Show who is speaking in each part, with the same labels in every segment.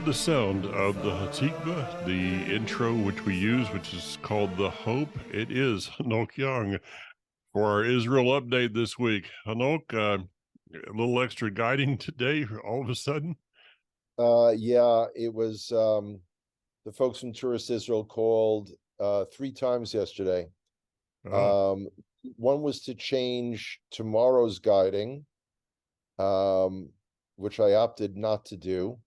Speaker 1: heard the sound of the Hatikva, the intro which we use, which is called The Hope. It is Hanok Young for our Israel update this week. Hanok, a little extra guiding today, all of a sudden.
Speaker 2: Yeah, it was the folks from Tourist Israel called 3 times yesterday.
Speaker 1: Oh,
Speaker 2: One was to change tomorrow's guiding, which I opted not to do.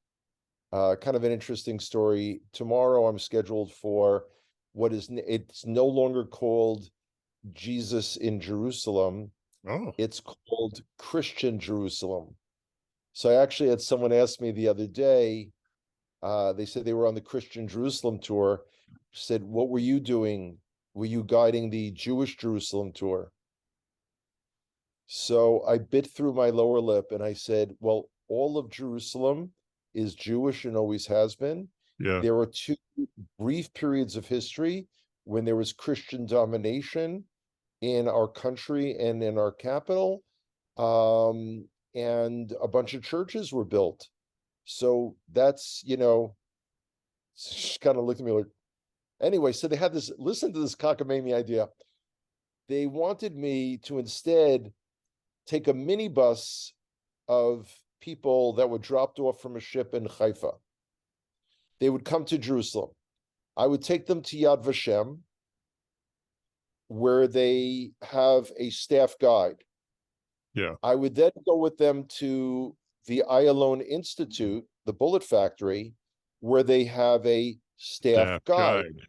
Speaker 2: Kind of an interesting story. Tomorrow I'm scheduled for it's no longer called Jesus in Jerusalem.
Speaker 1: oh,
Speaker 2: It's called Christian Jerusalem. So I actually had someone ask me the other day. They said they were on the Christian Jerusalem tour. Said, what were you doing? Were you guiding the Jewish Jerusalem tour? So I bit through my lower lip and I said, well, all of Jerusalem is Jewish and always has been.
Speaker 1: yeah,
Speaker 2: There were two brief periods of history when there was Christian domination in our country and in our capital. And a bunch of churches were built. So that's, she kind of looked at me like, anyway, so they had this, listen to this cockamamie idea. They wanted me to instead take a minibus of people that were dropped off from a ship in Haifa. They would come to Jerusalem. I would take them to Yad Vashem, where they have a staff guide.
Speaker 1: yeah,
Speaker 2: I would then go with them to the Ayalon Institute, the Bullet Factory, where they have a staff
Speaker 1: staff
Speaker 2: guide.
Speaker 1: guide.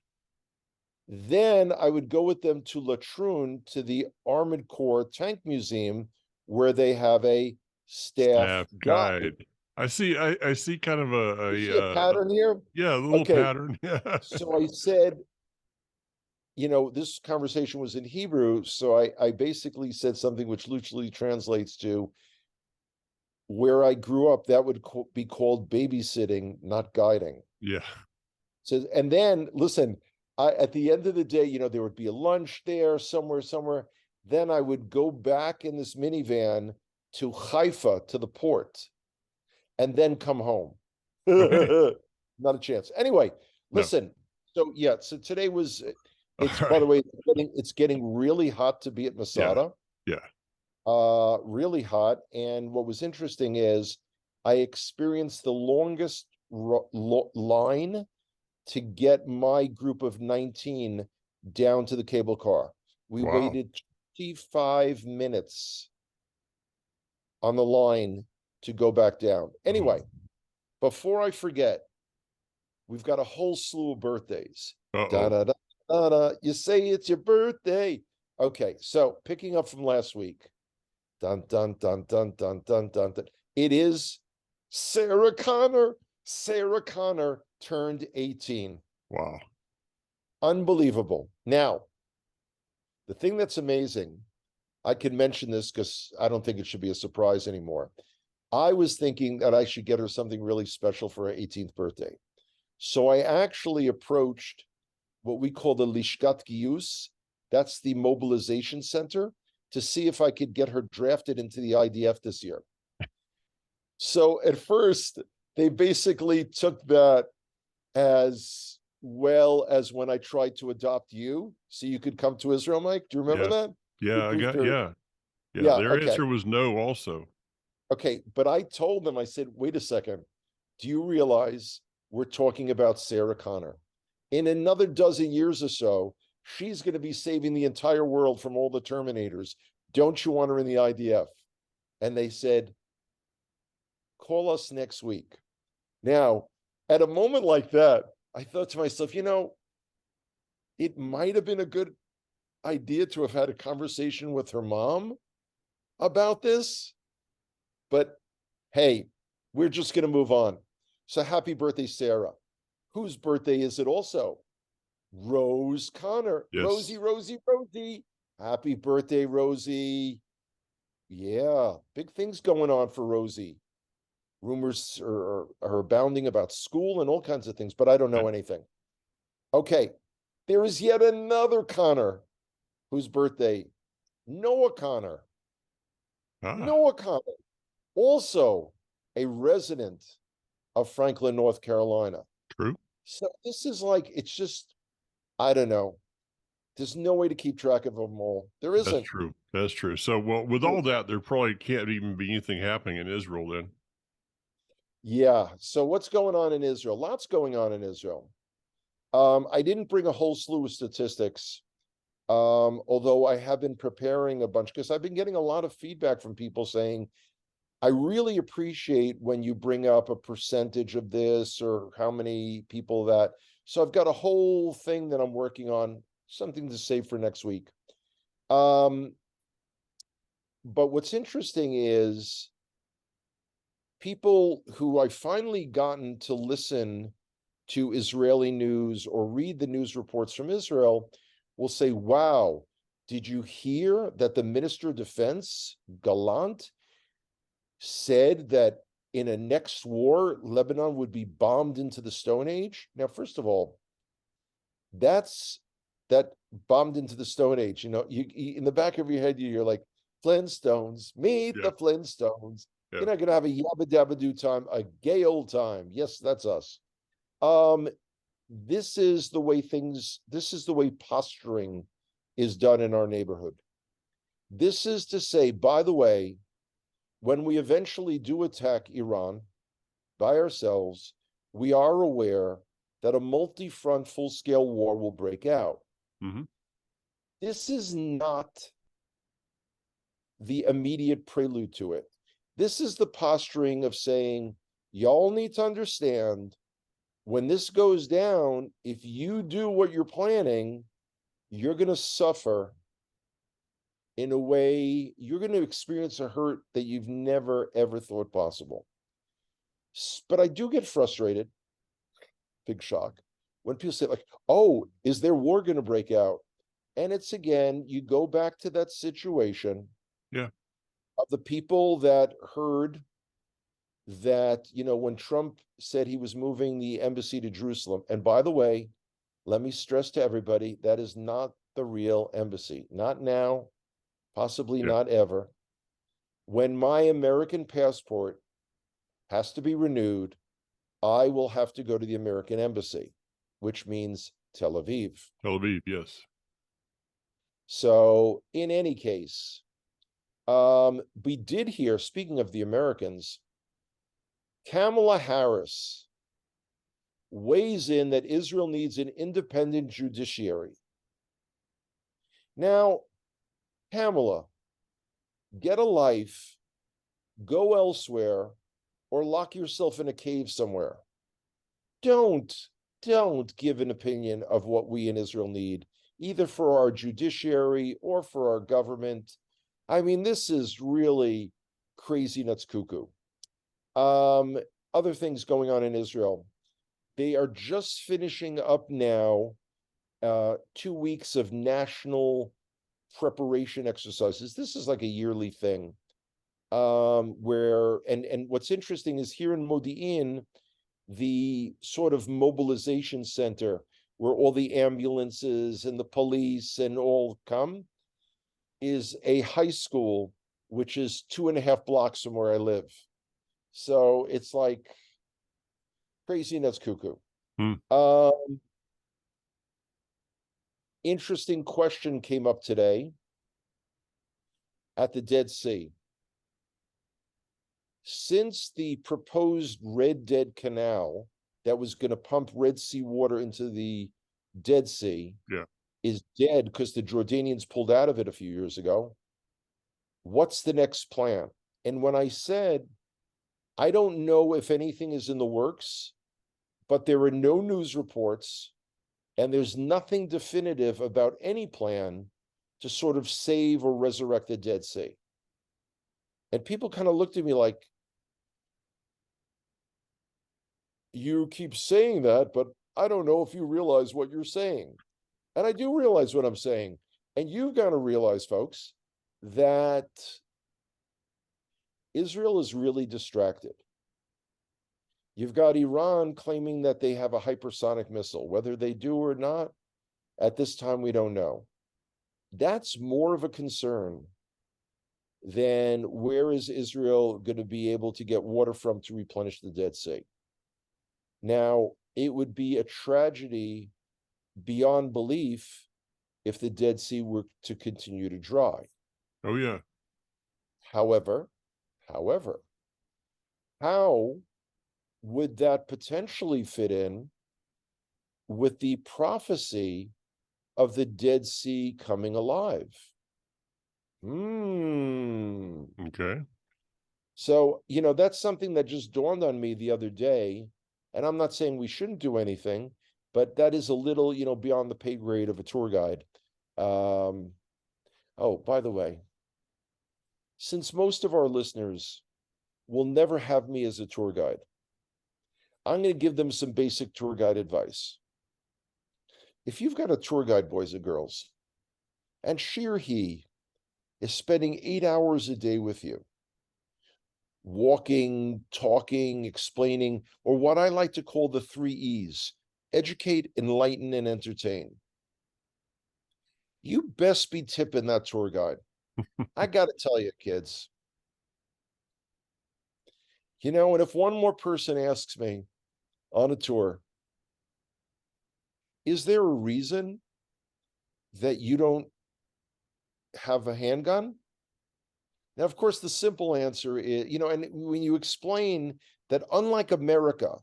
Speaker 2: Then I would go with them to Latrun, to the Armored Corps Tank Museum, where they have a staff
Speaker 1: Staff
Speaker 2: guide.
Speaker 1: guide. I see kind of
Speaker 2: You see a pattern here?
Speaker 1: yeah, a little
Speaker 2: Okay,
Speaker 1: pattern. Yeah.
Speaker 2: so I said, this conversation was in Hebrew, so I basically said something which loosely translates to, where I grew up, that would be called babysitting, not guiding.
Speaker 1: Yeah.
Speaker 2: So, and then listen, at the end of the day, there would be a lunch there somewhere. Then I would go back in this minivan to Haifa, to the port, and then come home.
Speaker 1: Okay.
Speaker 2: Not a chance. Anyway,
Speaker 1: No.
Speaker 2: listen. So yeah, so today was.
Speaker 1: All
Speaker 2: It's, by
Speaker 1: right.
Speaker 2: the way, it's getting really hot to be at
Speaker 1: Yeah.
Speaker 2: Masada.
Speaker 1: Yeah.
Speaker 2: Really hot. And what was interesting is I experienced the longest line to get my group of 19 down to the cable car. We
Speaker 1: Wow.
Speaker 2: waited 25 minutes on the line to go back down. Anyway,
Speaker 1: Oh.
Speaker 2: before I forget, we've got a whole slew of birthdays. Da
Speaker 1: Uh-oh.
Speaker 2: da da da da. You say it's your birthday. Okay, so picking up from last week. Dun dun dun dun dun dun dun dun. It is Sarah Connor. Sarah Connor turned 18.
Speaker 1: Wow.
Speaker 2: Unbelievable. Now, the thing that's amazing, I can mention this because I don't think it should be a surprise anymore. I was thinking that I should get her something really special for her 18th birthday. So I actually approached what we call the Lishkat Giyus. That's the mobilization center, to see if I could get her drafted into the IDF this year. So at first, they basically took that as well as when I tried to adopt you, so you could come to Israel, Mike. Do you remember
Speaker 1: Yeah.
Speaker 2: that?
Speaker 1: Yeah, I
Speaker 2: Brief
Speaker 1: got
Speaker 2: period.
Speaker 1: yeah. Yeah,
Speaker 2: Yeah,
Speaker 1: their
Speaker 2: okay.
Speaker 1: answer was no also.
Speaker 2: Okay, but I told them, I said, wait a second. Do you realize we're talking about Sarah Connor? In another dozen years or so, she's going to be saving the entire world from all the Terminators. Don't you want her in the IDF? And they said, call us next week. Now, at a moment like that, I thought to myself, it might have been a good idea to have had a conversation with her mom about this, but hey, we're just going to move on. So happy birthday, Sarah. Whose birthday is it also? Rose Connor.
Speaker 1: Yes.
Speaker 2: Rosie. Happy birthday, Rosie. Yeah, big things going on for Rosie. Rumors are abounding about school and all kinds of things, but I don't know anything. Okay, there is yet another Connor whose birthday, Noah Connor.
Speaker 1: Ah,
Speaker 2: Noah Connor, also a resident of Franklin, North Carolina.
Speaker 1: True.
Speaker 2: So this is like, it's just, I don't know. There's no way to keep track of them all. There
Speaker 1: That's
Speaker 2: isn't.
Speaker 1: true. That's true. So, well, with all that, there probably can't even be anything happening in Israel then.
Speaker 2: Yeah. So what's going on in Israel? Lots going on in Israel. I didn't bring a whole slew of statistics, although I have been preparing a bunch because I've been getting a lot of feedback from people saying, I really appreciate when you bring up a percentage of this or how many people that. So I've got a whole thing that I'm working on, something to say for next week. But what's interesting is people who I finally gotten to listen to Israeli news or read the news reports from Israel will say, wow, did you hear that the Minister of Defense, Gallant, said that in a next war, Lebanon would be bombed into the Stone Age? Now, first of all, that's that bombed into the Stone Age. You in the back of your head, you're like, Flintstones, meet
Speaker 1: Yeah.
Speaker 2: the Flintstones.
Speaker 1: Yeah.
Speaker 2: You're not going to have a yabba dabba do time, a gay old time. Yes, that's us. This is the way posturing is done in our neighborhood. This is to say, by the way, when we eventually do attack Iran by ourselves, we are aware that a multi-front full-scale war will break out.
Speaker 1: Mm-hmm.
Speaker 2: This is not the immediate prelude to it. This is the posturing of saying, y'all need to understand when this goes down, if you do what you're planning, you're going to suffer in a way, you're going to experience a hurt that you've never, ever thought possible. But I do get frustrated, big shock, when people say, like, oh, is there war going to break out? And it's again, you go back to that situation
Speaker 1: Yeah.
Speaker 2: of the people that heard that, when Trump said he was moving the embassy to Jerusalem, and by the way, let me stress to everybody, that is not the real embassy. Not now, possibly
Speaker 1: Yeah.
Speaker 2: not ever. When my American passport has to be renewed, I will have to go to the American embassy, which means Tel Aviv.
Speaker 1: Tel Aviv. Yes.
Speaker 2: So in any case, we did hear, speaking of the Americans, Kamala Harris weighs in that Israel needs an independent judiciary. Now, Kamala, get a life, go elsewhere, or lock yourself in a cave somewhere. Don't give an opinion of what we in Israel need, either for our judiciary or for our government. I mean, this is really crazy nuts cuckoo. Other things going on in Israel. They are just finishing up now 2 weeks of national preparation exercises. This is like a yearly thing. Where and what's interesting is here in Modi'in, the sort of mobilization center where all the ambulances and the police and all come is a high school, which is 2.5 blocks from where I live. So it's like crazy nuts cuckoo. Interesting question came up today at the Dead Sea. Since the proposed Red Dead Canal that was going to pump Red Sea water into the Dead Sea is dead because the Jordanians pulled out of it a few years ago, what's the next plan? And when I said, I don't know if anything is in the works, but there are no news reports and there's nothing definitive about any plan to sort of save or resurrect the Dead Sea. And people kind of looked at me like, you keep saying that, but I don't know if you realize what you're saying. And I do realize what I'm saying. And you've got to realize, folks, that Israel is really distracted. You've got Iran claiming that they have a hypersonic missile. Whether they do or not, at this time, we don't know. That's more of a concern than where is Israel going to be able to get water from to replenish the Dead Sea. Now, it would be a tragedy beyond belief if the Dead Sea were to continue to dry.
Speaker 1: Oh yeah.
Speaker 2: However, however, how would that potentially fit in with the prophecy of the Dead Sea coming alive? Hmm.
Speaker 1: Okay.
Speaker 2: So, that's something that just dawned on me the other day. And I'm not saying we shouldn't do anything, but that is a little, beyond the pay grade of a tour guide. Um, oh, by the way, since most of our listeners will never have me as a tour guide, I'm going to give them some basic tour guide advice. If you've got a tour guide, boys and girls, and she or he is spending 8 hours a day with you, walking, talking, explaining, or what I like to call the 3 E's: educate, enlighten, and entertain. You best be tipping that tour guide. I got to tell you, kids, and if one more person asks me on a tour, is there a reason that you don't have a handgun? Now, of course, the simple answer is, and when you explain that, unlike America,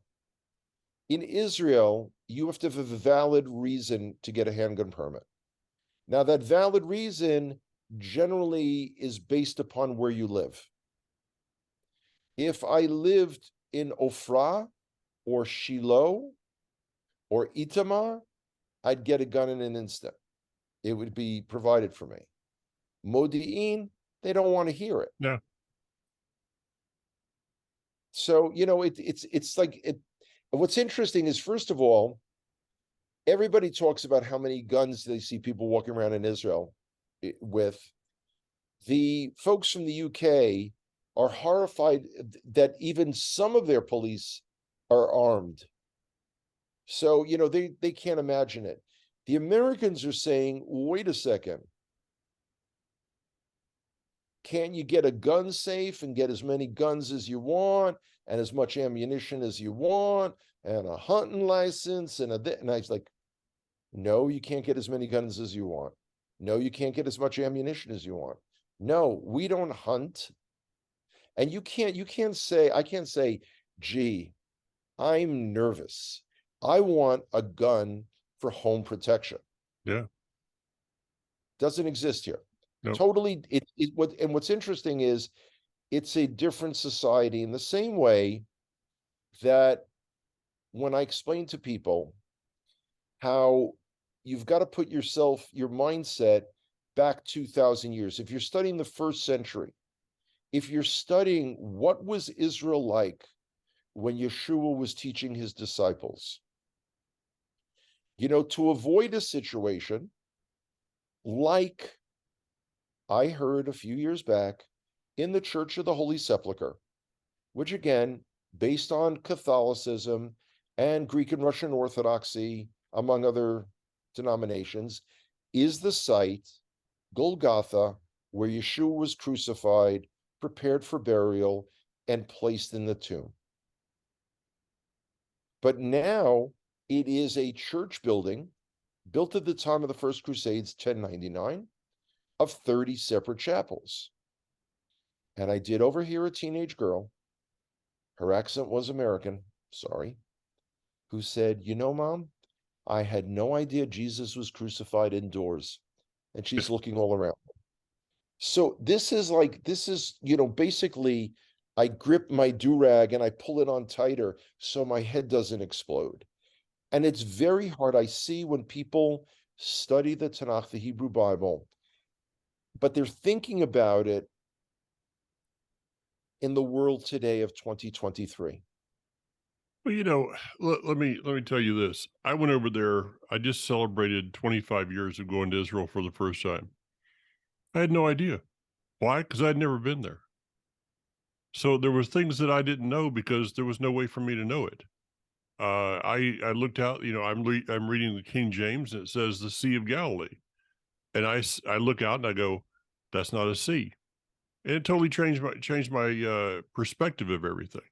Speaker 2: in Israel, you have to have a valid reason to get a handgun permit. Now, that valid reason generally is based upon where you live. If I lived in Ofra or Shiloh or Itamar, I'd get a gun in an instant. It would be provided for me. Modi'in, they don't want to hear it.
Speaker 1: No.
Speaker 2: So, it's like it. What's interesting is, first of all, everybody talks about how many guns they see people walking around in Israel with. The folks from the UK are horrified that even some of their police are armed. So, they can't imagine it. The Americans are saying, wait a second. Can you get a gun safe and get as many guns as you want and as much ammunition as you want and a hunting license and I was like, no, you can't get as many guns as you want. No, you can't get as much ammunition as you want. No, we don't hunt. And I can't say, gee, I'm nervous. I want a gun for home protection.
Speaker 1: Yeah.
Speaker 2: Doesn't exist here.
Speaker 1: Nope.
Speaker 2: Totally. What's interesting is it's a different society, in the same way that when I explain to people how you've got to put your mindset back 2,000 years. If you're studying the first century, if you're studying what was Israel like when Yeshua was teaching his disciples, to avoid a situation like I heard a few years back in the Church of the Holy Sepulchre, which, again, based on Catholicism and Greek and Russian Orthodoxy, among other denominations, is the site, Golgotha, where Yeshua was crucified, prepared for burial, and placed in the tomb. But now it is a church building built at the time of the First Crusades, 1099, of 30 separate chapels. And I did overhear a teenage girl, her accent was American, sorry, who said, Mom, I had no idea Jesus was crucified indoors. And she's looking all around. So this is, basically, I grip my do-rag and I pull it on tighter so my head doesn't explode. And it's very hard. I see when people study the Tanakh, the Hebrew Bible, but they're thinking about it in the world today of 2023.
Speaker 1: Well, let me tell you this. I went over there. I just celebrated 25 years of going to Israel for the first time. I had no idea. Why? Because I'd never been there. So there was things that I didn't know because there was no way for me to know it. I looked out. I'm reading the King James, and it says the Sea of Galilee, and I look out and I go, that's not a sea, and it totally changed my perspective of everything.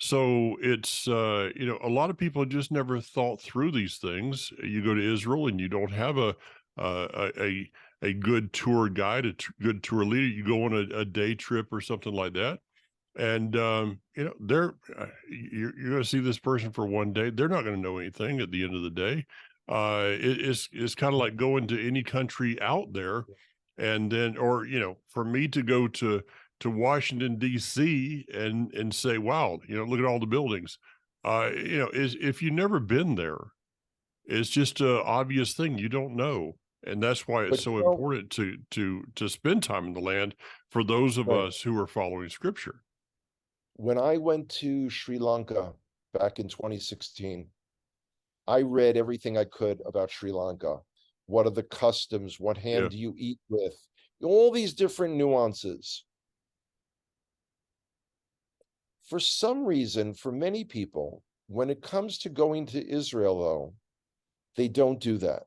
Speaker 1: So it's a lot of people just never thought through these things. You go to Israel and you don't have a good tour guide, good tour leader. You go on a day trip or something like that, and they're you're going to see this person for one day. They're not going to know anything at the end of the day. It's kind of like going to any country out there, and then, or for me to go to Washington D.C. and say, wow, look at all the buildings. Is if you've never been there, it's just a obvious thing you don't know. And that's why it's
Speaker 2: But
Speaker 1: so important to spend time in the land for those of
Speaker 2: right,
Speaker 1: us who are following scripture.
Speaker 2: when I went to Sri Lanka back in 2016, I read everything I could about Sri Lanka. What are the customs? What
Speaker 1: Yeah.
Speaker 2: hand do you eat with? All these different nuances. For some reason, for many people, when it comes to going to Israel, though, they don't do that.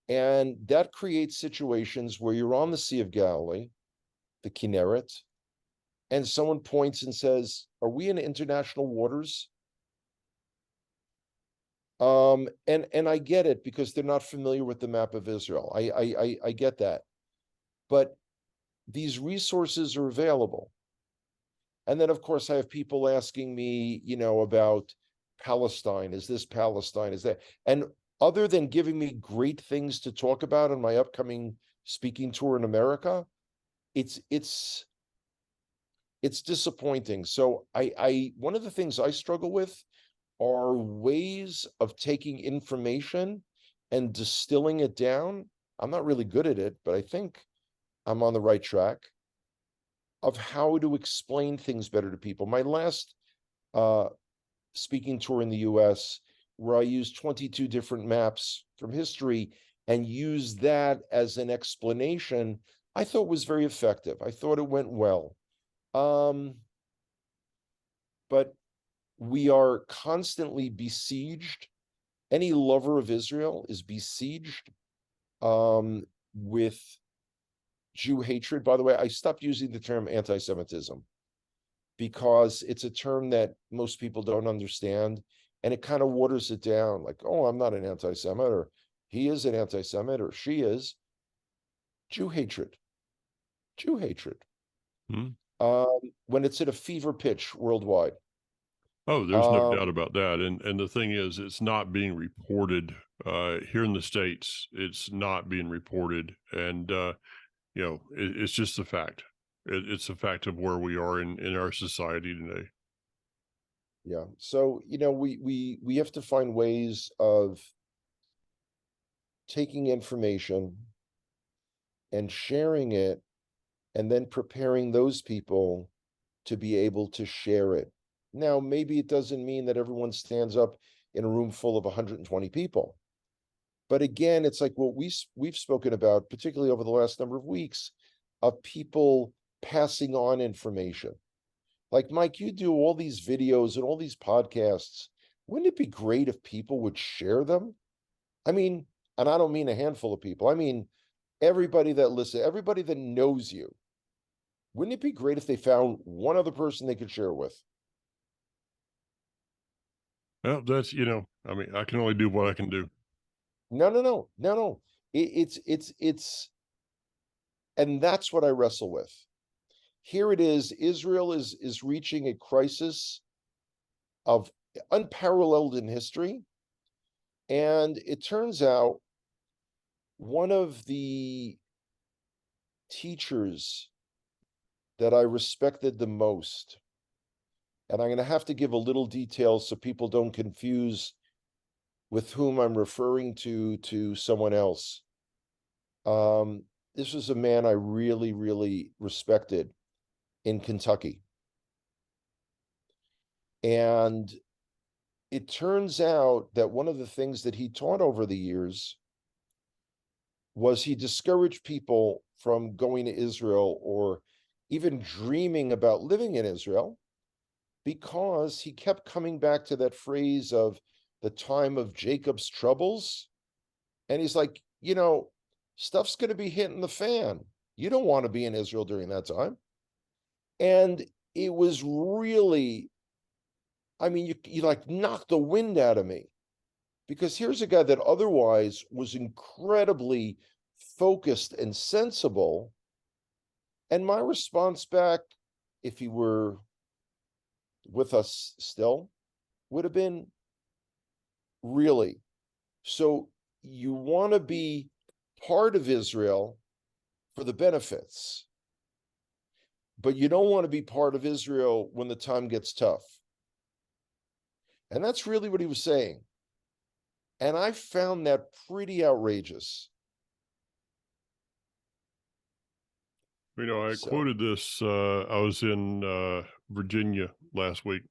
Speaker 2: And that creates situations where you're on the Sea of Galilee, the Kinneret, and someone points and says, "Are we in international waters?" And I get it because they're not familiar with the map of Israel. I get that. But these resources are available. And then, of course, I have people asking me, about Palestine. Is this Palestine? Is that? And other than giving me great things to talk about on my upcoming speaking tour in America, it's it's it's disappointing. So I one of the things I struggle with are ways of taking information and distilling it down. I'm not really good at it, but I think I'm on the right track of how to explain things better to people. My last uh, speaking tour in the US, where I used 22 different maps from history and used that as an explanation, I thought was very effective. I thought it went well. Um, but we are constantly besieged. Any lover of Israel is besieged with Jew hatred. By the way, I stopped using the term anti-Semitism because it's a term that most people don't understand, and it kind of waters it down. Like, oh, I'm not an anti-Semite, or he is an anti-Semite, or she is. Jew hatred, Jew hatred.
Speaker 1: Hmm.
Speaker 2: When it's at a fever pitch worldwide.
Speaker 1: Oh, there's no
Speaker 2: Um,
Speaker 1: doubt about that. And the thing is, it's not being reported here in the States. It's not being reported. And it's just a fact. It's a fact of where we are in our society today.
Speaker 2: yeah. So, we have to find ways of taking information and sharing it, and then preparing those people to be able to share it. Now, maybe it doesn't mean that everyone stands up in a room full of 120 people. But again, it's like what we've spoken about, particularly over the last number of weeks, of people passing on information. Like, Mike, you do all these videos and all these podcasts. Wouldn't it be great if people would share them? I mean, and I don't mean a handful of people. I mean everybody that listens, everybody that knows you. Wouldn't it be great if they found one other person they could share with?
Speaker 1: Well, I mean, I can only do what I can do.
Speaker 2: No, no, no, no, no. It's, and that's what I wrestle with. Here it is. Israel is reaching a crisis of unparalleled in history, and it turns out one of the teachers that I respected the most, and I'm going to have to give a little detail so people don't confuse with whom I'm referring to someone else. This was a man I really, really respected in Kentucky. And it turns out that one of the things that he taught over the years was he discouraged people from going to Israel or even dreaming about living in Israel because he kept coming back to that phrase of the time of Jacob's troubles. And he's like, stuff's going to be hitting the fan. You don't want to be in Israel during that time. And it was really, I mean, you like knocked the wind out of me, because here's a guy that otherwise was incredibly focused and sensible. And my response back, if he were with us still, would have been, really? So you want to be part of Israel for the benefits, but you don't want to be part of Israel when the time gets tough. And that's really what he was saying. And I found that pretty outrageous.
Speaker 1: I
Speaker 2: So,
Speaker 1: quoted this. I was in Virginia last week,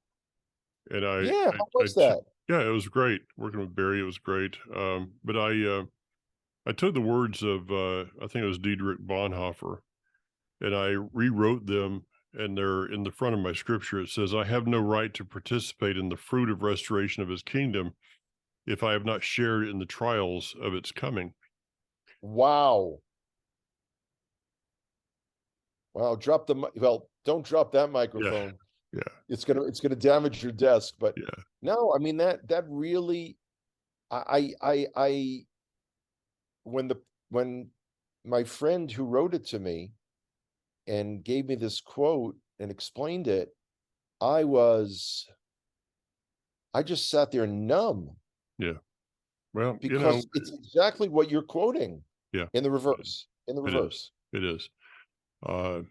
Speaker 1: and
Speaker 2: yeah, how was that?
Speaker 1: yeah, it was great working with Barry. It was great. But I took the words of I think it was Dietrich Bonhoeffer, and I rewrote them. And they're in the front of my scripture. It says, "I have no right to participate in the fruit of restoration of His kingdom if I have not shared in the trials of its coming."
Speaker 2: Wow. Wow, drop the well, don't drop that
Speaker 1: Yeah,
Speaker 2: microphone.
Speaker 1: yeah,
Speaker 2: It's gonna damage your desk. But
Speaker 1: yeah.
Speaker 2: no, I mean, that really, I when the when my friend who wrote it to me and gave me this quote and explained it, I was I just sat there numb,
Speaker 1: Yeah. Well,
Speaker 2: because it's exactly what you're quoting
Speaker 1: yeah,
Speaker 2: in the reverse. In the
Speaker 1: it is.
Speaker 2: reverse.
Speaker 1: It is. Uh,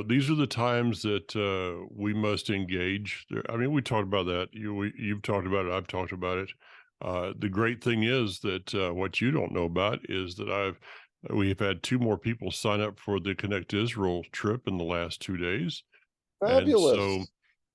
Speaker 1: these are the times that we must engage. I mean, we talked about that. You've talked about it. I've talked about it. The great thing is that what you don't know about is that we've had two more people sign up for the Connect to Israel trip in the last 2 days, and so
Speaker 2: Fabulous.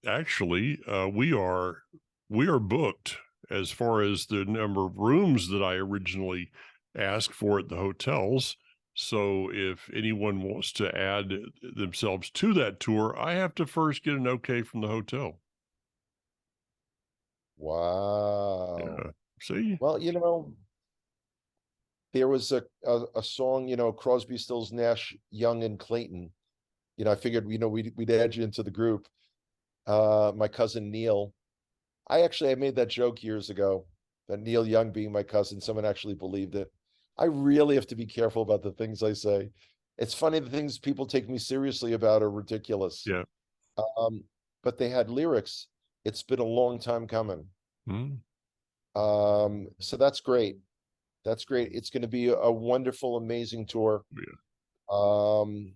Speaker 1: actually we are booked as far as the number of rooms that I originally asked for at the hotels. So if anyone wants to add themselves to that tour, I have to first get an okay from the hotel.
Speaker 2: Wow.
Speaker 1: Yeah. See?
Speaker 2: Well, there was a song, Crosby, Stills, Nash, Young, and Clayton. I figured, we'd add you into the group. My cousin Neil. I made that joke years ago, that Neil Young being my cousin, someone actually believed it. I really have to be careful about the things I say. It's funny, the things people take me seriously about are ridiculous.
Speaker 1: Yeah.
Speaker 2: Um, but they had lyrics. It's been a long time coming.
Speaker 1: Mm,
Speaker 2: So that's great. That's great. It's going to be a wonderful, amazing tour.
Speaker 1: yeah.
Speaker 2: Um,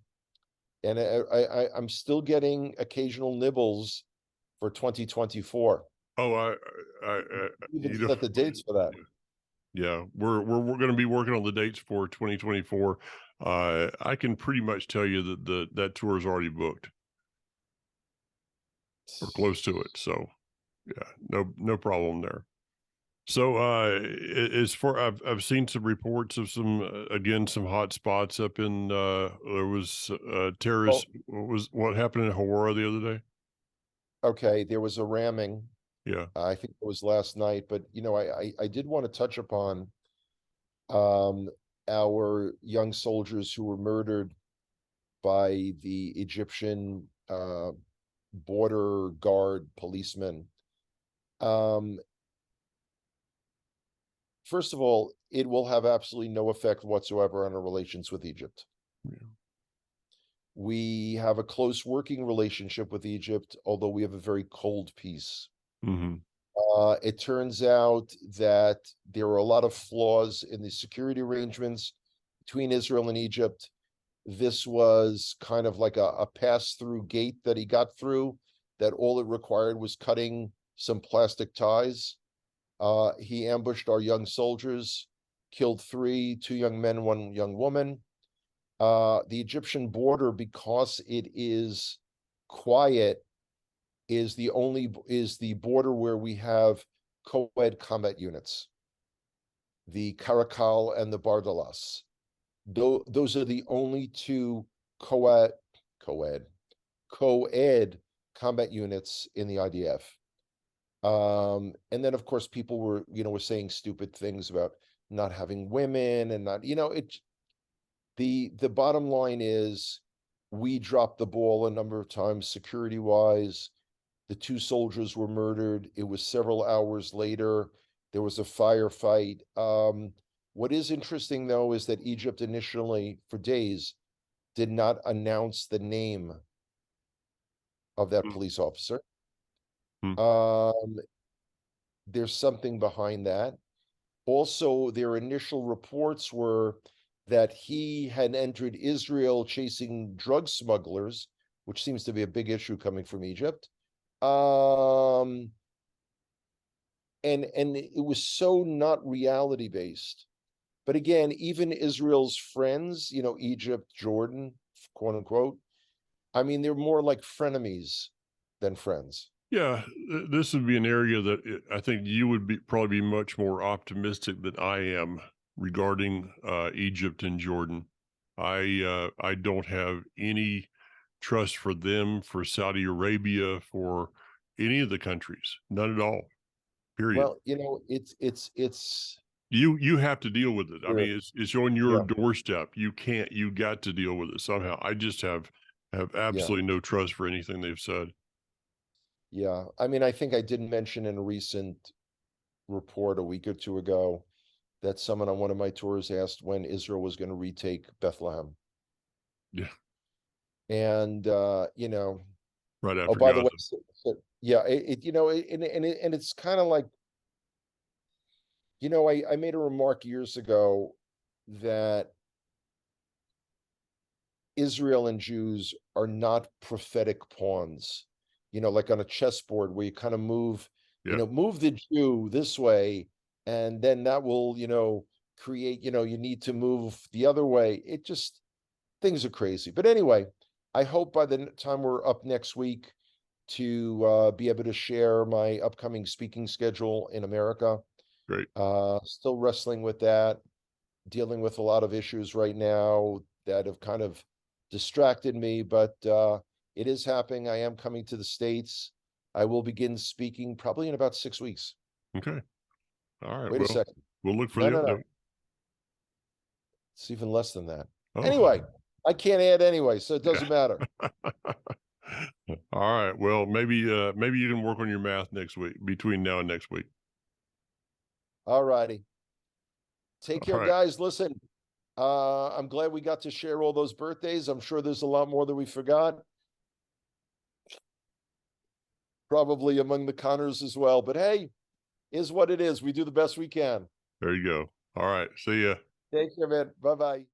Speaker 2: and I'm still getting occasional nibbles for 2024.
Speaker 1: Oh,
Speaker 2: Even set the dates for that.
Speaker 1: yeah, we're going to be working on the dates for 2024. I can pretty much tell you that that tour is already booked or close to it. So yeah, no problem there. So as far I've seen some reports of some again some hot spots up in there was terrorist.
Speaker 2: Well,
Speaker 1: What happened in Hawara the other day?
Speaker 2: okay, there was a ramming.
Speaker 1: Yeah.
Speaker 2: I think it was last night, but I did want to touch upon um our young soldiers who were murdered by the Egyptian border guard policemen. Um, First of all, it will have absolutely no effect whatsoever on our relations with Egypt.
Speaker 1: Yeah.
Speaker 2: We have a close working relationship with Egypt, although we have a very cold peace.
Speaker 1: Hmm.
Speaker 2: It turns out that there are a lot of flaws in the security arrangements between Israel and Egypt. This was kind of like a pass-through gate that he got through, that all it required was cutting some plastic ties. He ambushed our young soldiers, killed three, two young men, one young woman. The Egyptian border, because it is quiet, is the border where we have co-ed combat units, the Caracal and the Bardalas. Those are the only two co-ed co-ed co-ed combat units in the IDF. And then of course people were saying stupid things about not having women and not, the bottom line is we dropped the ball a number of times security wise. The two soldiers were murdered. It was several hours later. There was a firefight. What is interesting, though, is that Egypt initially, for days, did not announce the name of that
Speaker 1: Mm,
Speaker 2: police officer.
Speaker 1: mm.
Speaker 2: Um, there's something behind that. Also, their initial reports were that he had entered Israel chasing drug smugglers, which seems to be a big issue coming from Egypt. Um, and it was so not reality based. But again, even Israel's friends, Egypt, Jordan, quote unquote, I mean, they're more like frenemies than friends.
Speaker 1: Yeah, this would be an area that I think you would probably be much more optimistic than I am regarding Egypt and Jordan. I don't have any trust for them, for Saudi Arabia, for any of the countries, none at all. Period.
Speaker 2: Well, it's
Speaker 1: You have to deal with it. I
Speaker 2: sure,
Speaker 1: mean, it's on your
Speaker 2: yeah,
Speaker 1: doorstep. You got to deal with it somehow. I just have
Speaker 2: yeah,
Speaker 1: absolutely no trust for anything they've said.
Speaker 2: yeah. I mean, I think I did mention in a recent report a week or two ago that someone on one of my tours asked when Israel was going to retake Bethlehem.
Speaker 1: Yeah,
Speaker 2: And
Speaker 1: right
Speaker 2: oh,
Speaker 1: after
Speaker 2: by the way,
Speaker 1: Gaza.
Speaker 2: yeah, and it's kind of like, I made a remark years ago that Israel and Jews are not prophetic pawns, like on a chessboard where you kind of move,
Speaker 1: Yeah.
Speaker 2: move the Jew this way, and then that will, create, you need to move the other way. It just, things are crazy. But anyway, I hope by the time we're up next week to be able to share my upcoming speaking schedule in America.
Speaker 1: Great.
Speaker 2: Still wrestling with that, dealing with a lot of issues right now that have kind of distracted me, but it is happening. I am coming to the States. I will begin speaking probably in about 6 weeks.
Speaker 1: Okay. All right.
Speaker 2: Wait a
Speaker 1: Well,
Speaker 2: second.
Speaker 1: we'll look for
Speaker 2: No,
Speaker 1: the
Speaker 2: no, no.
Speaker 1: update.
Speaker 2: It's even less than that.
Speaker 1: Oh.
Speaker 2: Anyway, I can't add anyway, so it doesn't matter.
Speaker 1: All right. Well, maybe you can work on your math next week, between now and next week.
Speaker 2: All righty. Take
Speaker 1: All
Speaker 2: care,
Speaker 1: right.
Speaker 2: guys. Listen, I'm glad we got to share all those birthdays. I'm sure there's a lot more that we forgot, probably among the Connors as well. But hey, is what it is. We do the best we can.
Speaker 1: There you go. All right. See ya.
Speaker 2: Take care, man. Bye bye.